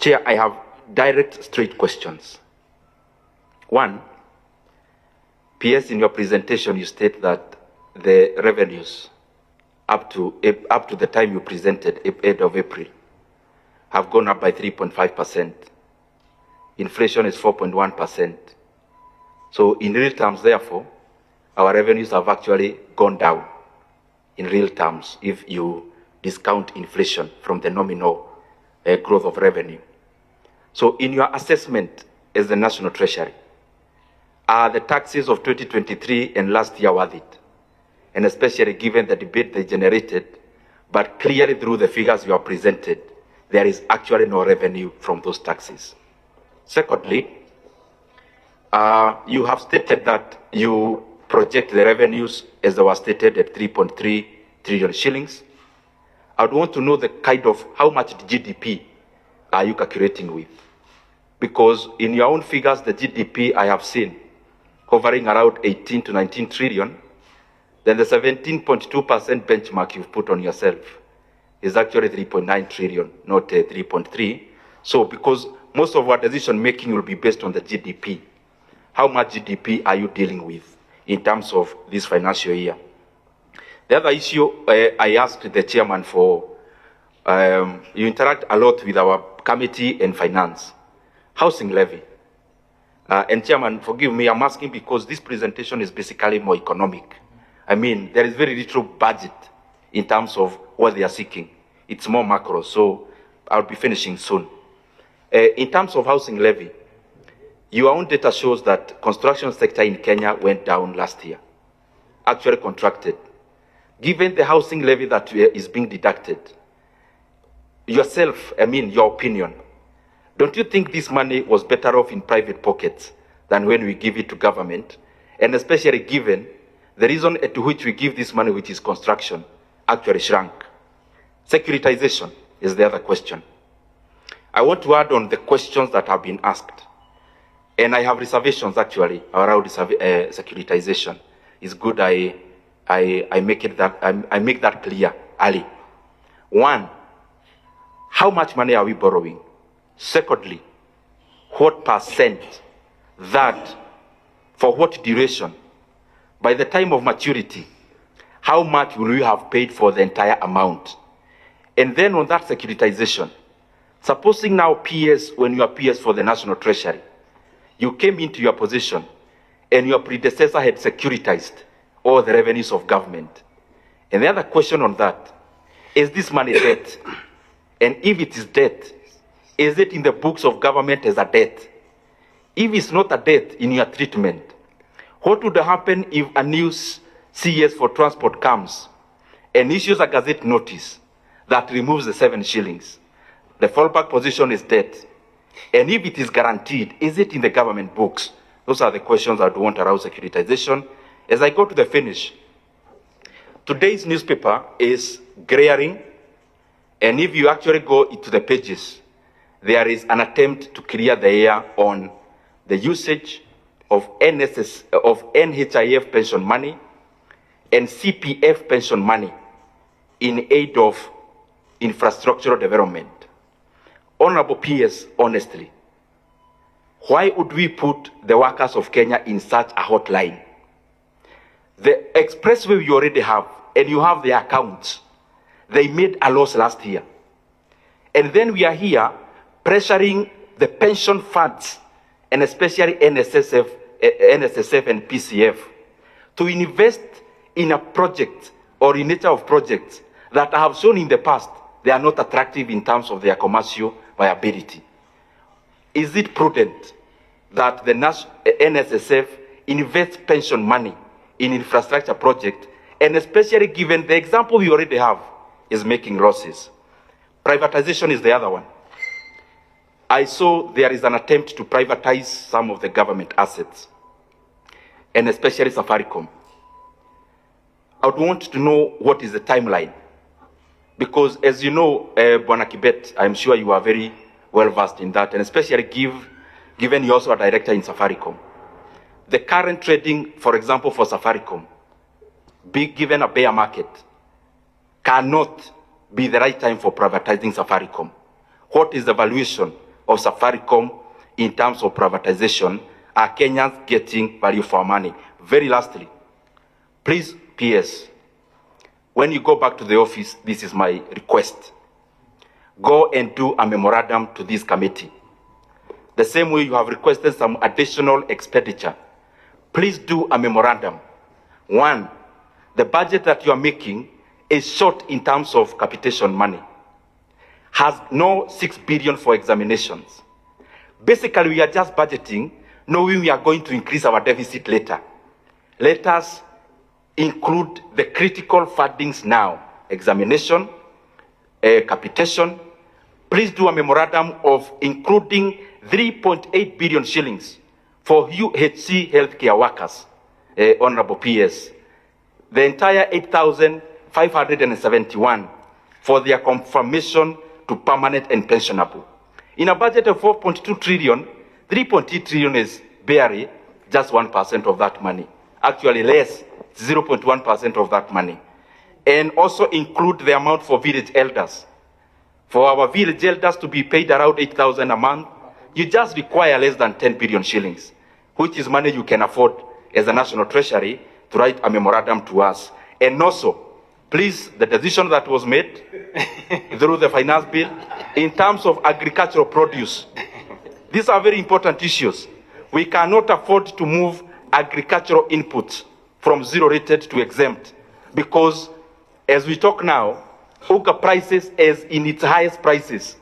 Chair, I have direct, straight questions. One, PS, in your presentation, you state that the revenues up to the time you presented, 8th of April, have gone up by 3.5%. Inflation is 4.1%. So in real terms, therefore, our revenues have actually gone down in real terms if you discount inflation from the nominal growth of revenue. So in your assessment as the National Treasury, are the taxes of 2023 and last year worth it? And especially given the debate they generated, but clearly through the figures you have presented, there is actually no revenue from those taxes. Secondly, you have stated that you project the revenues as they were stated at 3.3 trillion shillings. I would want to know the kind of how much GDP are you calculating with? Because in your own figures, the GDP I have seen hovering around 18 to 19 trillion, then the 17.2% benchmark you've put on yourself is actually 3.9 trillion, not 3.3. So because most of our decision making will be based on the GDP, how much GDP are you dealing with in terms of this financial year? The other issue I asked the chairman for, you interact a lot with our committee and finance, housing levy. And chairman, forgive me, I'm asking because this presentation is basically more economic. I mean, there is very little budget in terms of what they are seeking. It's more macro, so I'll be finishing soon. In terms of housing levy, your own data shows that construction sector in Kenya went down last year, actually contracted. Given the housing levy that is being deducted, yourself, I mean, your opinion, don't you think this money was better off in private pockets than when we give it to government? And especially given the reason to which we give this money, which is construction, actually shrank. Securitization is the other question. I want to add on the questions that have been asked. And I have reservations actually around securitization. It's good I make that clear early. One, how much money are we borrowing? Secondly, what percent, that, for what duration? By the time of maturity, how much will we have paid for the entire amount? And then on that securitization, supposing now PS, when you are PS for the National Treasury, you came into your position and your predecessor had securitized all the revenues of government. And the other question on that, is this money debt? And if it is debt, is it in the books of government as a debt? If it's not a debt in your treatment, what would happen if a new CS for transport comes and issues a gazette notice that removes the 7 shillings? The fallback position is debt. And if it is guaranteed, is it in the government books? Those are the questions I'd want around securitization. As I go to the finish, today's newspaper is glaring, and if you actually go into the pages, there is an attempt to clear the air on the usage of NHIF pension money and CPF pension money in aid of infrastructural development. Honorable PS, honestly, why would we put the workers of Kenya in such a hotline? The expressway you already have, and you have the accounts, they made a loss last year. And then we are here pressuring the pension funds, and especially NSSF and PCF, to invest in a project or in nature of projects that I have shown in the past they are not attractive in terms of their commercial viability. Is it prudent that the NSSF invests pension money in infrastructure projects, and especially given the example we already have is making losses? Privatization is the other one. I saw there is an attempt to privatize some of the government assets, and especially Safaricom. I would want to know what is the timeline. Because as you know, Bwana Kibet, I'm sure you are very well versed in that, and especially given you're also a director in Safaricom. The current trading, for example, for Safaricom, given a bear market, cannot be the right time for privatizing Safaricom. What is the valuation of Safaricom in terms of privatization, are Kenyans getting value for money? Very lastly, please, PS, when you go back to the office, this is my request. Go and do a memorandum to this committee. The same way you have requested some additional expenditure, please do a memorandum. One, the budget that you are making is short in terms of capitation money, has no 6 billion for examinations. Basically, we are just budgeting, knowing we are going to increase our deficit later. Let us include the critical fundings now, examination, capitation. Please do a memorandum of including 3.8 billion shillings for UHC healthcare workers, Honorable PS. The entire 8,571 for their confirmation to permanent and pensionable. In a budget of 4.2 trillion, 3.8 trillion is barely just 1% of that money. Actually less, 0.1% of that money. And also include the amount for village elders. For our village elders to be paid around 8,000 a month, you just require less than 10 billion shillings, which is money you can afford as a national treasury to write a memorandum to us. And also, please, the decision that was made through the finance bill in terms of agricultural produce, these are very important issues. We cannot afford to move agricultural inputs from zero rated to exempt, because as we talk now, Uga prices is in its highest prices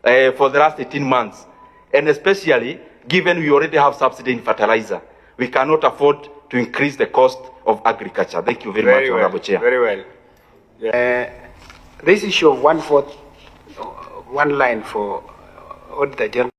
for the last 18 months. And especially given we already have subsidy in fertilizer, we cannot afford to increase the cost of agriculture. Thank you very much, Honorable Chair. Very well. This issue of 1/4, one line for Auditor General.